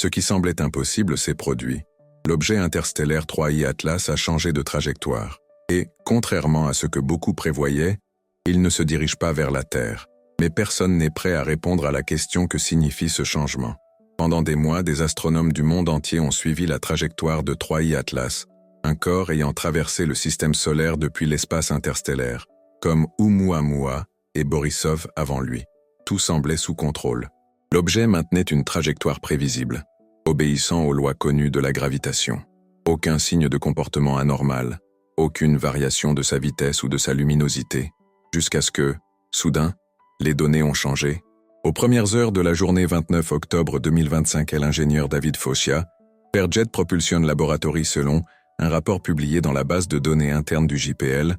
Ce qui semblait impossible s'est produit. L'objet interstellaire 3I Atlas a changé de trajectoire. Et, contrairement à ce que beaucoup prévoyaient, il ne se dirige pas vers la Terre. Mais personne n'est prêt à répondre à la question que signifie ce changement. Pendant des mois, des astronomes du monde entier ont suivi la trajectoire de 3I Atlas, un corps ayant traversé le système solaire depuis l'espace interstellaire, comme Oumuamua et Borisov avant lui. Tout semblait sous contrôle. L'objet maintenait une trajectoire prévisible, obéissant aux lois connues de la gravitation. Aucun signe de comportement anormal, aucune variation de sa vitesse ou de sa luminosité, jusqu'à ce que, soudain, les données ont changé. Aux premières heures de la journée 29 octobre 2025, l'ingénieur David Fauchia, per Jet Propulsion Laboratory selon un rapport publié dans la base de données interne du JPL,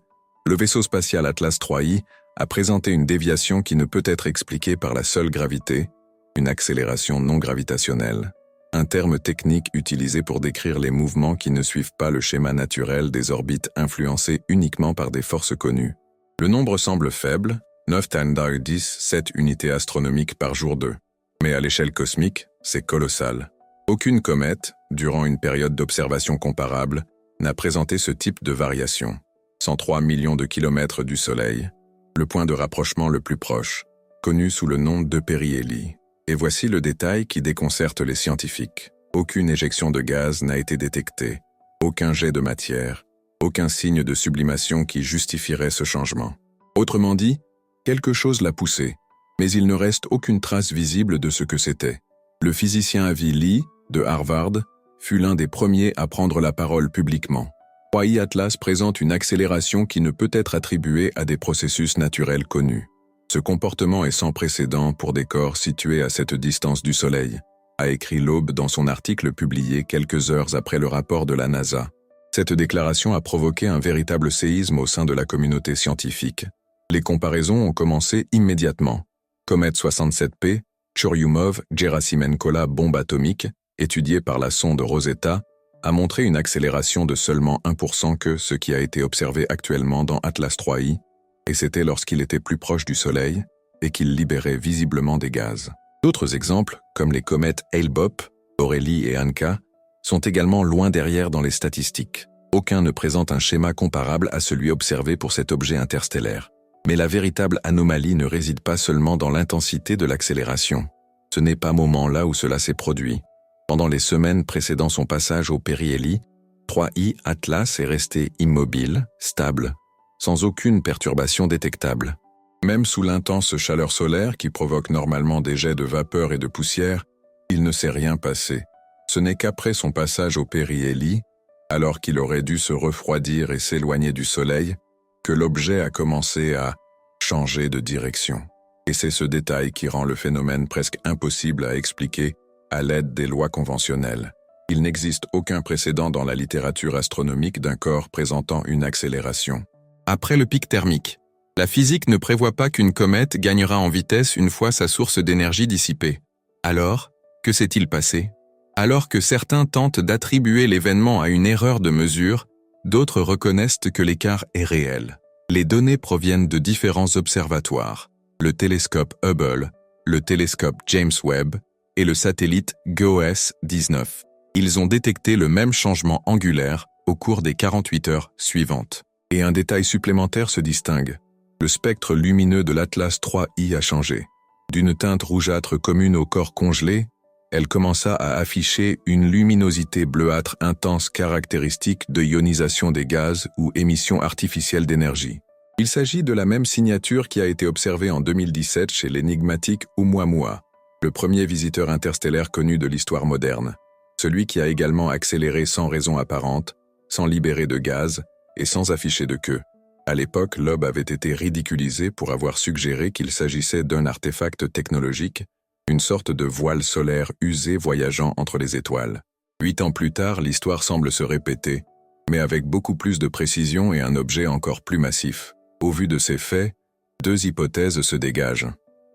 le vaisseau spatial Atlas 3I a présenté une déviation qui ne peut être expliquée par la seule gravité, une accélération non gravitationnelle, un terme technique utilisé pour décrire les mouvements qui ne suivent pas le schéma naturel des orbites influencées uniquement par des forces connues. Le nombre semble faible, 9 × 10, 7 unités astronomiques par jour 2. Mais à l'échelle cosmique, c'est colossal. Aucune comète, durant une période d'observation comparable, n'a présenté ce type de variation. 103 millions de kilomètres du Soleil, le point de rapprochement le plus proche, connu sous le nom de périhélie. Et voici le détail qui déconcerte les scientifiques. Aucune éjection de gaz n'a été détectée, aucun jet de matière, aucun signe de sublimation qui justifierait ce changement. Autrement dit, quelque chose l'a poussé, mais il ne reste aucune trace visible de ce que c'était. Le physicien Avi Lee, de Harvard, fut l'un des premiers à prendre la parole publiquement. 3I Atlas présente une accélération qui ne peut être attribuée à des processus naturels connus. Ce comportement est sans précédent pour des corps situés à cette distance du Soleil, a écrit Loeb dans son article publié quelques heures après le rapport de la NASA. Cette déclaration a provoqué un véritable séisme au sein de la communauté scientifique. Les comparaisons ont commencé immédiatement. Comète 67P, Churyumov-Gerasimenko bombe atomique, étudiée par la sonde Rosetta, a montré une accélération de seulement 1% que ce qui a été observé actuellement dans Atlas 3I, et c'était lorsqu'il était plus proche du Soleil et qu'il libérait visiblement des gaz. D'autres exemples, comme les comètes Hale-Bopp, Aurélie et Anka, sont également loin derrière dans les statistiques. Aucun ne présente un schéma comparable à celui observé pour cet objet interstellaire. Mais la véritable anomalie ne réside pas seulement dans l'intensité de l'accélération. Ce n'est pas au moment là où cela s'est produit. Pendant les semaines précédant son passage au périhélie, 3I Atlas est resté immobile, stable, sans aucune perturbation détectable. Même sous l'intense chaleur solaire qui provoque normalement des jets de vapeur et de poussière, il ne s'est rien passé. Ce n'est qu'après son passage au périhélie, alors qu'il aurait dû se refroidir et s'éloigner du Soleil, que l'objet a commencé à changer de direction. Et c'est ce détail qui rend le phénomène presque impossible à expliquer à l'aide des lois conventionnelles. Il n'existe aucun précédent dans la littérature astronomique d'un corps présentant une accélération. Après le pic thermique, la physique ne prévoit pas qu'une comète gagnera en vitesse une fois sa source d'énergie dissipée. Alors, que s'est-il passé? Alors que certains tentent d'attribuer l'événement à une erreur de mesure, d'autres reconnaissent que l'écart est réel. Les données proviennent de différents observatoires, le télescope Hubble, le télescope James Webb et le satellite GOES-19. Ils ont détecté le même changement angulaire au cours des 48 heures suivantes. Et un détail supplémentaire se distingue. Le spectre lumineux de l'Atlas 3I a changé. D'une teinte rougeâtre commune au corps congelé, elle commença à afficher une luminosité bleuâtre intense caractéristique de ionisation des gaz ou émission artificielle d'énergie. Il s'agit de la même signature qui a été observée en 2017 chez l'énigmatique Oumuamua, le premier visiteur interstellaire connu de l'histoire moderne, celui qui a également accéléré sans raison apparente, sans libérer de gaz et sans afficher de queue. À l'époque, Loeb avait été ridiculisé pour avoir suggéré qu'il s'agissait d'un artefact technologique, une sorte de voile solaire usé voyageant entre les étoiles. 8 ans plus tard, l'histoire semble se répéter, mais avec beaucoup plus de précision et un objet encore plus massif. Au vu de ces faits, 2 hypothèses se dégagent.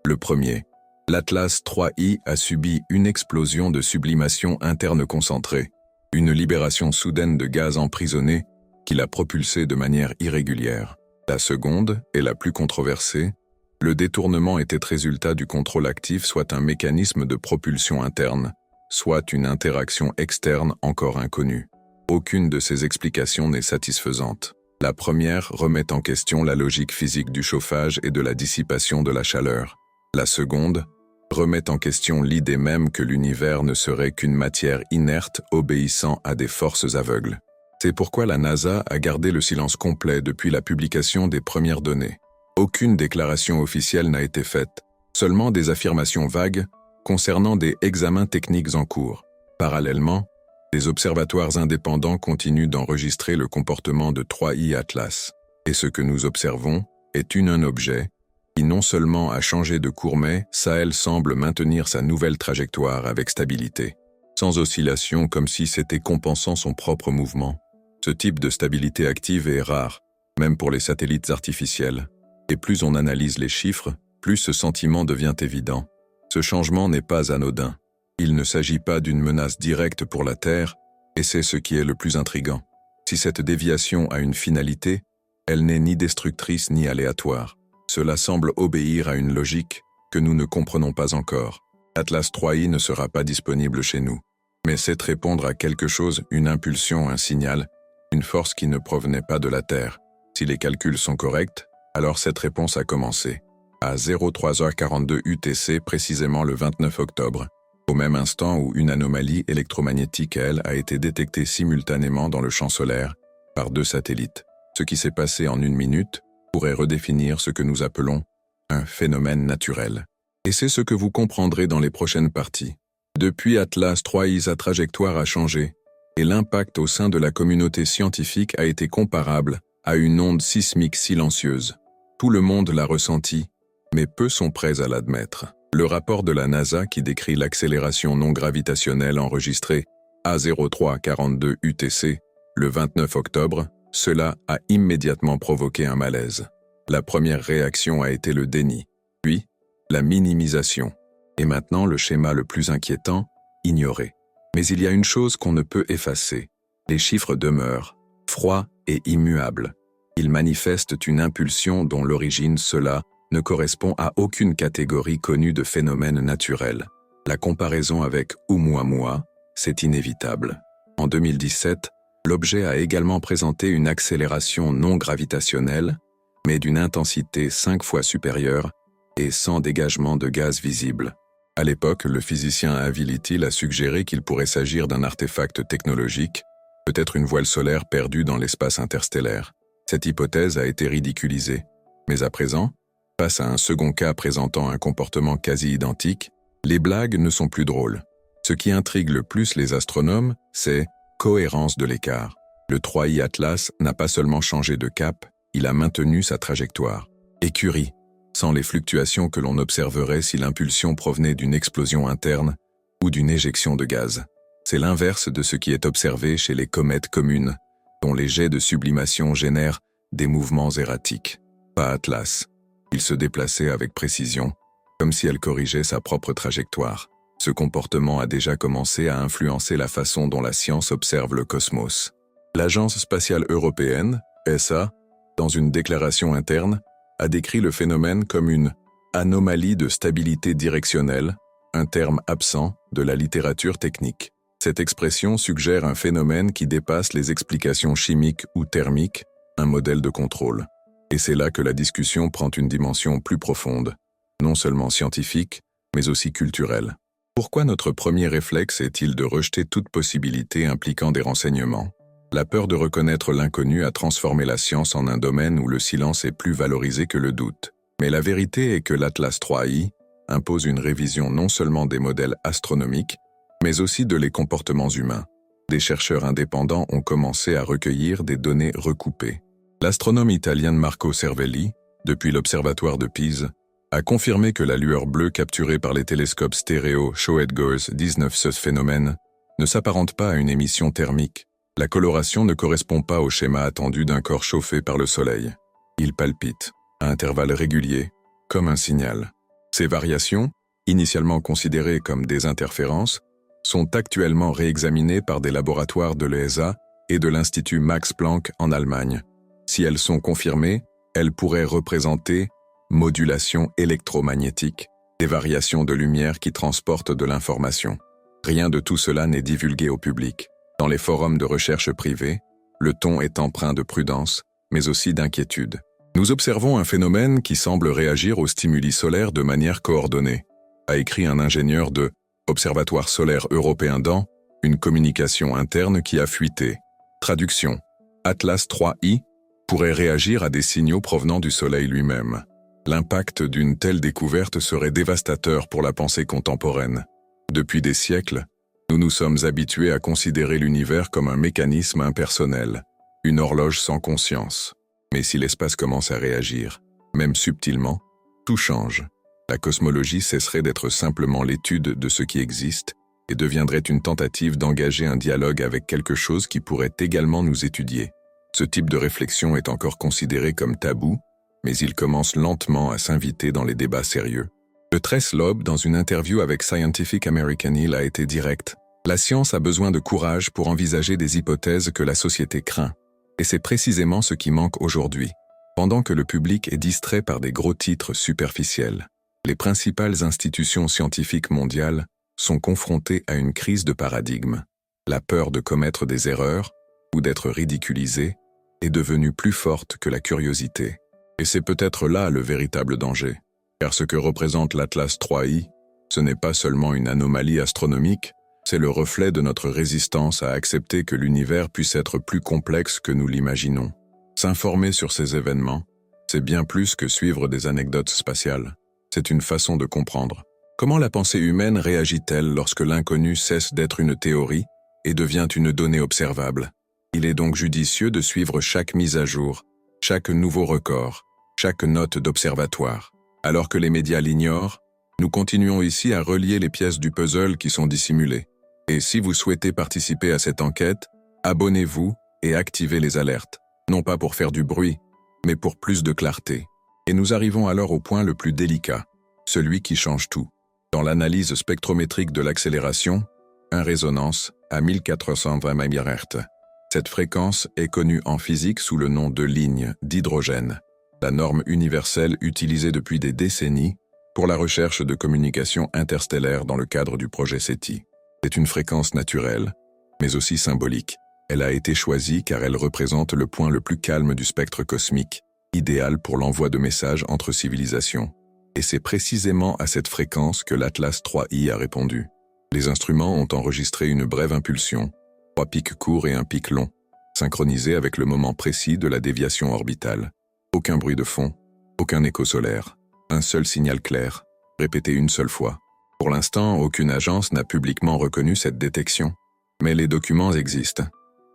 Le premier, l'Atlas 3I a subi une explosion de sublimation interne concentrée, une libération soudaine de gaz emprisonnés qui l'a propulsé de manière irrégulière. La seconde, et la plus controversée, le détournement était résultat du contrôle actif, soit un mécanisme de propulsion interne, soit une interaction externe encore inconnue. Aucune de ces explications n'est satisfaisante. La première remet en question la logique physique du chauffage et de la dissipation de la chaleur. La seconde remet en question l'idée même que l'univers ne serait qu'une matière inerte obéissant à des forces aveugles. C'est pourquoi la NASA a gardé le silence complet depuis la publication des premières données. Aucune déclaration officielle n'a été faite, seulement des affirmations vagues concernant des examens techniques en cours. Parallèlement, des observatoires indépendants continuent d'enregistrer le comportement de 3I Atlas. Et ce que nous observons est un objet qui non seulement a changé de cours mais, elle semble maintenir sa nouvelle trajectoire avec stabilité, sans oscillation comme si c'était compensant son propre mouvement. Ce type de stabilité active est rare, même pour les satellites artificiels. Et plus on analyse les chiffres, plus ce sentiment devient évident. Ce changement n'est pas anodin. Il ne s'agit pas d'une menace directe pour la Terre, et c'est ce qui est le plus intrigant. Si cette déviation a une finalité, elle n'est ni destructrice ni aléatoire. Cela semble obéir à une logique que nous ne comprenons pas encore. Atlas 3i ne sera pas disponible chez nous, mais c'est répondre à quelque chose, une impulsion, un signal, une force qui ne provenait pas de la Terre. Si les calculs sont corrects, alors cette réponse a commencé. À 03h42 UTC, précisément le 29 octobre, au même instant où une anomalie électromagnétique, elle, a été détectée simultanément dans le champ solaire par 2 satellites. Ce qui s'est passé en 1 minute pourrait redéfinir ce que nous appelons un phénomène naturel. Et c'est ce que vous comprendrez dans les prochaines parties. Depuis Atlas 3i, sa trajectoire a changé, et l'impact au sein de la communauté scientifique a été comparable à une onde sismique silencieuse. Tout le monde l'a ressenti, mais peu sont prêts à l'admettre. Le rapport de la NASA qui décrit l'accélération non gravitationnelle enregistrée à 0342 UTC le 29 octobre, cela a immédiatement provoqué un malaise. La première réaction a été le déni, puis la minimisation, et maintenant le schéma le plus inquiétant, ignoré. Mais il y a une chose qu'on ne peut effacer. Les chiffres demeurent, froids et immuables. Ils manifestent une impulsion dont l'origine, cela, ne correspond à aucune catégorie connue de phénomènes naturels. La comparaison avec Oumuamua, c'est inévitable. En 2017, l'objet a également présenté une accélération non gravitationnelle, mais d'une intensité 5 fois supérieure et sans dégagement de gaz visible. À l'époque, le physicien Avi Little a suggéré qu'il pourrait s'agir d'un artefact technologique, peut-être une voile solaire perdue dans l'espace interstellaire. Cette hypothèse a été ridiculisée, mais à présent, face à un second cas présentant un comportement quasi identique, les blagues ne sont plus drôles. Ce qui intrigue le plus les astronomes, c'est cohérence de l'écart. Le 3i Atlas n'a pas seulement changé de cap, il a maintenu sa trajectoire. Écurie, sans les fluctuations que l'on observerait si l'impulsion provenait d'une explosion interne ou d'une éjection de gaz. C'est l'inverse de ce qui est observé chez les comètes communes, dont les jets de sublimation génèrent des mouvements erratiques. Pas Atlas. Il se déplaçait avec précision, comme si elle corrigeait sa propre trajectoire. Ce comportement a déjà commencé à influencer la façon dont la science observe le cosmos. L'Agence spatiale européenne, ESA, dans une déclaration interne, a décrit le phénomène comme une anomalie de stabilité directionnelle, un terme absent de la littérature technique. Cette expression suggère un phénomène qui dépasse les explications chimiques ou thermiques, un modèle de contrôle. Et c'est là que la discussion prend une dimension plus profonde, non seulement scientifique, mais aussi culturelle. Pourquoi notre premier réflexe est-il de rejeter toute possibilité impliquant des renseignements? La peur de reconnaître l'inconnu a transformé la science en un domaine où le silence est plus valorisé que le doute. Mais la vérité est que l'Atlas 3i impose une révision non seulement des modèles astronomiques, mais aussi de les comportements humains. Des chercheurs indépendants ont commencé à recueillir des données recoupées. L'astronome italien Marco Cervelli, depuis l'observatoire de Pise, a confirmé que la lueur bleue capturée par les télescopes stéréo Shoed-Gors 19 ce phénomène ne s'apparente pas à une émission thermique. La coloration ne correspond pas au schéma attendu d'un corps chauffé par le Soleil. Il palpite, à intervalles réguliers, comme un signal. Ces variations, initialement considérées comme des interférences, sont actuellement réexaminées par des laboratoires de l'ESA et de l'Institut Max Planck en Allemagne. Si elles sont confirmées, elles pourraient représenter modulation électromagnétique, des variations de lumière qui transportent de l'information. Rien de tout cela n'est divulgué au public. Dans les forums de recherche privés, le ton est empreint de prudence, mais aussi d'inquiétude. Nous observons un phénomène qui semble réagir aux stimuli solaires de manière coordonnée, a écrit un ingénieur de Observatoire solaire européen dans une communication interne qui a fuité. Traduction. Atlas 3i pourrait réagir à des signaux provenant du Soleil lui-même. L'impact d'une telle découverte serait dévastateur pour la pensée contemporaine. Depuis des siècles, nous nous sommes habitués à considérer l'univers comme un mécanisme impersonnel, une horloge sans conscience. Mais si l'espace commence à réagir, même subtilement, tout change. La cosmologie cesserait d'être simplement l'étude de ce qui existe et deviendrait une tentative d'engager un dialogue avec quelque chose qui pourrait également nous étudier. Ce type de réflexion est encore considéré comme tabou, mais il commence lentement à s'inviter dans les débats sérieux. Le 13 Loeb, dans une interview avec Scientific American, a été direct. La science a besoin de courage pour envisager des hypothèses que la société craint. Et c'est précisément ce qui manque aujourd'hui. Pendant que le public est distrait par des gros titres superficiels, les principales institutions scientifiques mondiales sont confrontées à une crise de paradigme. La peur de commettre des erreurs ou d'être ridiculisé est devenue plus forte que la curiosité. Et c'est peut-être là le véritable danger. Car ce que représente l'Atlas 3i, ce n'est pas seulement une anomalie astronomique, c'est le reflet de notre résistance à accepter que l'univers puisse être plus complexe que nous l'imaginons. S'informer sur ces événements, c'est bien plus que suivre des anecdotes spatiales. C'est une façon de comprendre. Comment la pensée humaine réagit-elle lorsque l'inconnu cesse d'être une théorie et devient une donnée observable? Il est donc judicieux de suivre chaque mise à jour, chaque nouveau record, chaque note d'observatoire. Alors que les médias l'ignorent, nous continuons ici à relier les pièces du puzzle qui sont dissimulées. Et si vous souhaitez participer à cette enquête, abonnez-vous et activez les alertes, non pas pour faire du bruit, mais pour plus de clarté. Et nous arrivons alors au point le plus délicat, celui qui change tout. Dans l'analyse spectrométrique de l'accélération, une résonance à 1420 MHz. Cette fréquence est connue en physique sous le nom de ligne d'hydrogène, la norme universelle utilisée depuis des décennies pour la recherche de communication interstellaire dans le cadre du projet SETI. C'est une fréquence naturelle, mais aussi symbolique. Elle a été choisie car elle représente le point le plus calme du spectre cosmique, idéal pour l'envoi de messages entre civilisations. Et c'est précisément à cette fréquence que l'Atlas 3i a répondu. Les instruments ont enregistré une brève impulsion, 3 pics courts et un pic long, synchronisés avec le moment précis de la déviation orbitale. Aucun bruit de fond, aucun écho solaire, un seul signal clair, répété une seule fois. Pour l'instant, aucune agence n'a publiquement reconnu cette détection. Mais les documents existent.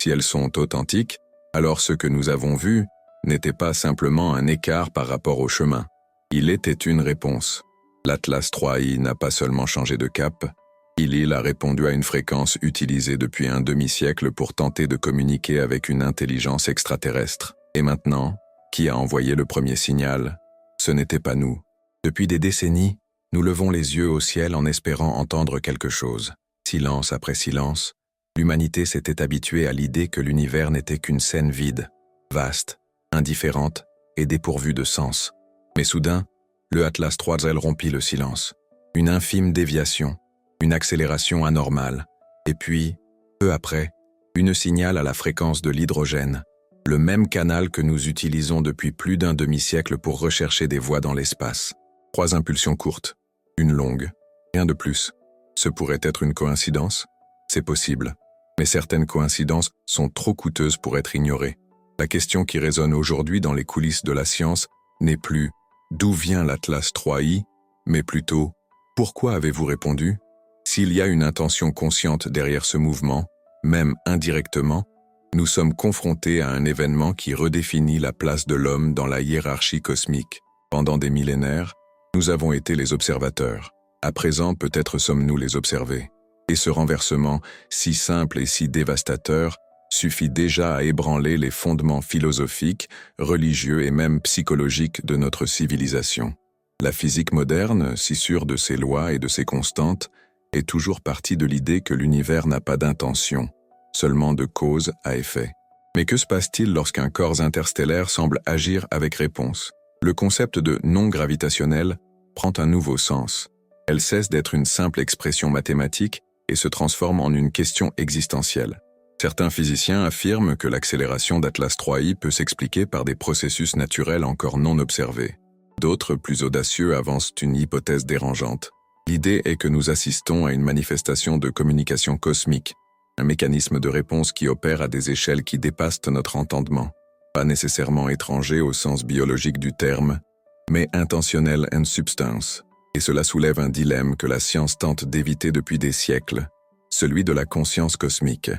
Si elles sont authentiques, alors ce que nous avons vu n'était pas simplement un écart par rapport au chemin. Il était une réponse. L'Atlas 3i n'a pas seulement changé de cap, il a répondu à une fréquence utilisée depuis un demi-siècle pour tenter de communiquer avec une intelligence extraterrestre. Et maintenant, qui a envoyé le premier signal? Ce n'était pas nous. Depuis des décennies, nous levons les yeux au ciel en espérant entendre quelque chose. Silence après silence, l'humanité s'était habituée à l'idée que l'univers n'était qu'une scène vide, vaste, indifférente et dépourvue de sens. Mais soudain, le Atlas 3i rompit le silence. Une infime déviation, une accélération anormale, et puis, peu après, une signal à la fréquence de l'hydrogène, le même canal que nous utilisons depuis plus d'un demi-siècle pour rechercher des voies dans l'espace. 3 impulsions courtes, une longue, rien de plus. Ce pourrait être une coïncidence? C'est possible, mais certaines coïncidences sont trop coûteuses pour être ignorées. La question qui résonne aujourd'hui dans les coulisses de la science n'est plus « D'où vient l'Atlas 3i ?», mais plutôt « Pourquoi avez-vous répondu ?» S'il y a une intention consciente derrière ce mouvement, même indirectement, nous sommes confrontés à un événement qui redéfinit la place de l'homme dans la hiérarchie cosmique. Pendant des millénaires, nous avons été les observateurs. À présent, peut-être sommes-nous les observés. Et ce renversement, si simple et si dévastateur, suffit déjà à ébranler les fondements philosophiques, religieux et même psychologiques de notre civilisation. La physique moderne, si sûre de ses lois et de ses constantes, est toujours partie de l'idée que l'univers n'a pas d'intention, seulement de cause à effet. Mais que se passe-t-il lorsqu'un corps interstellaire semble agir avec réponse? Le concept de non gravitationnel prend un nouveau sens. Elle cesse d'être une simple expression mathématique et se transforme en une question existentielle. Certains physiciens affirment que l'accélération d'Atlas 3i peut s'expliquer par des processus naturels encore non observés. D'autres, plus audacieux, avancent une hypothèse dérangeante. L'idée est que nous assistons à une manifestation de communication cosmique, un mécanisme de réponse qui opère à des échelles qui dépassent notre entendement, pas nécessairement étranger au sens biologique du terme, mais intentionnel en substance. Et cela soulève un dilemme que la science tente d'éviter depuis des siècles, celui de la conscience cosmique.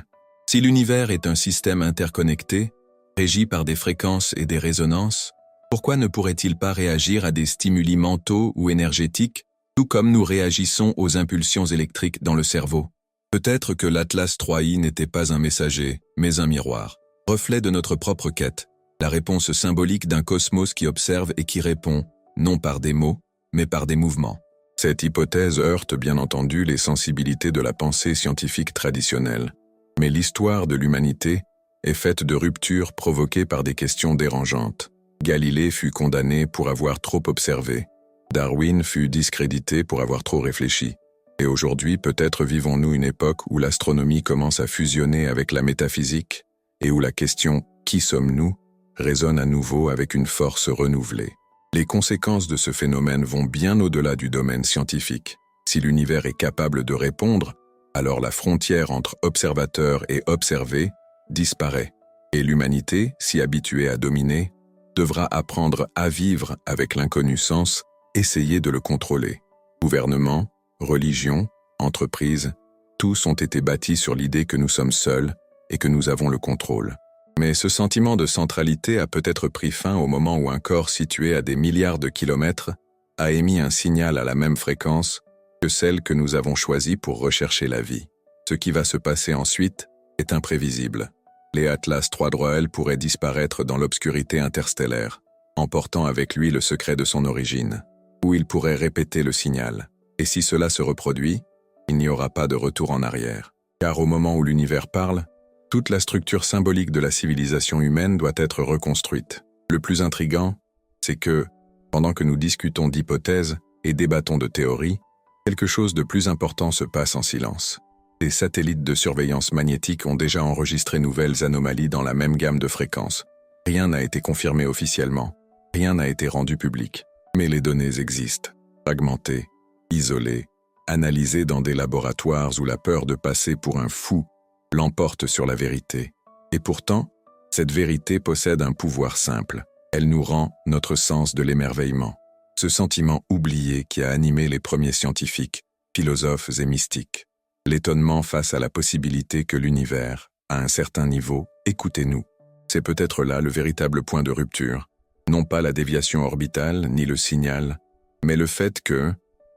Si l'univers est un système interconnecté, régi par des fréquences et des résonances, pourquoi ne pourrait-il pas réagir à des stimuli mentaux ou énergétiques, tout comme nous réagissons aux impulsions électriques dans le cerveau? Peut-être que l'Atlas 3i n'était pas un messager, mais un miroir, reflet de notre propre quête, la réponse symbolique d'un cosmos qui observe et qui répond, non par des mots, mais par des mouvements. Cette hypothèse heurte bien entendu les sensibilités de la pensée scientifique traditionnelle, mais l'histoire de l'humanité est faite de ruptures provoquées par des questions dérangeantes. Galilée fut condamné pour avoir trop observé, Darwin fut discrédité pour avoir trop réfléchi, et aujourd'hui peut-être vivons-nous une époque où l'astronomie commence à fusionner avec la métaphysique et où la question « Qui sommes-nous » résonne à nouveau avec une force renouvelée. Les conséquences de ce phénomène vont bien au-delà du domaine scientifique. Si l'univers est capable de répondre, alors la frontière entre observateur et observé disparaît, et l'humanité, si habituée à dominer, devra apprendre à vivre avec l'inconnu sans essayer de le contrôler. Gouvernement, religion, entreprise, tous ont été bâtis sur l'idée que nous sommes seuls et que nous avons le contrôle. Mais ce sentiment de centralité a peut-être pris fin au moment où un corps situé à des milliards de kilomètres a émis un signal à la même fréquence que celle que nous avons choisie pour rechercher la vie. Ce qui va se passer ensuite est imprévisible. Les Atlas 3L pourraient disparaître dans l'obscurité interstellaire, emportant avec lui le secret de son origine, ou il pourrait répéter le signal. Et si cela se reproduit, il n'y aura pas de retour en arrière. Car au moment où l'univers parle, toute la structure symbolique de la civilisation humaine doit être reconstruite. Le plus intriguant, c'est que, pendant que nous discutons d'hypothèses et débattons de théories, quelque chose de plus important se passe en silence. Des satellites de surveillance magnétique ont déjà enregistré nouvelles anomalies dans la même gamme de fréquences. Rien n'a été confirmé officiellement, rien n'a été rendu public. Mais les données existent, fragmentées, isolées, analysées dans des laboratoires où la peur de passer pour un fou l'emporte sur la vérité. Et pourtant, cette vérité possède un pouvoir simple. Elle nous rend notre sens de l'émerveillement. Ce sentiment oublié qui a animé les premiers scientifiques, philosophes et mystiques. L'étonnement face à la possibilité que l'univers, à un certain niveau, écoutez-nous. C'est peut-être là le véritable point de rupture. Non pas la déviation orbitale, ni le signal, mais le fait que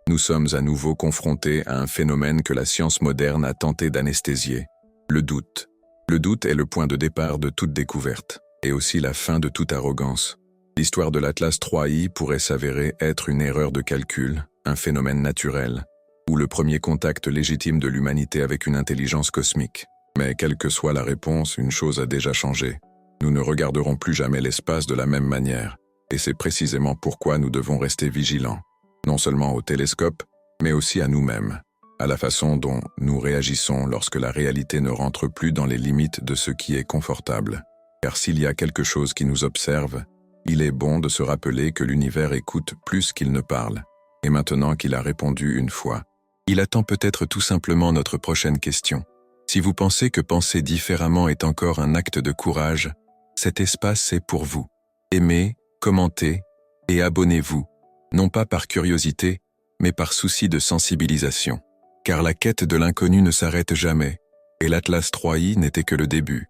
nous sommes à nouveau confrontés à un phénomène que la science moderne a tenté d'anesthésier. Le doute. Le doute est le point de départ de toute découverte, et aussi la fin de toute arrogance. L'histoire de l'Atlas 3i pourrait s'avérer être une erreur de calcul, un phénomène naturel, ou le premier contact légitime de l'humanité avec une intelligence cosmique. Mais quelle que soit la réponse, une chose a déjà changé. Nous ne regarderons plus jamais l'espace de la même manière, et c'est précisément pourquoi nous devons rester vigilants, non seulement au télescope, mais aussi à nous-mêmes, à la façon dont nous réagissons lorsque la réalité ne rentre plus dans les limites de ce qui est confortable. Car s'il y a quelque chose qui nous observe, il est bon de se rappeler que l'univers écoute plus qu'il ne parle, et maintenant qu'il a répondu une fois, il attend peut-être tout simplement notre prochaine question. Si vous pensez que penser différemment est encore un acte de courage, cet espace est pour vous. Aimez, commentez et abonnez-vous, non pas par curiosité, mais par souci de sensibilisation. Car la quête de l'inconnu ne s'arrête jamais, et l'Atlas 3i n'était que le début.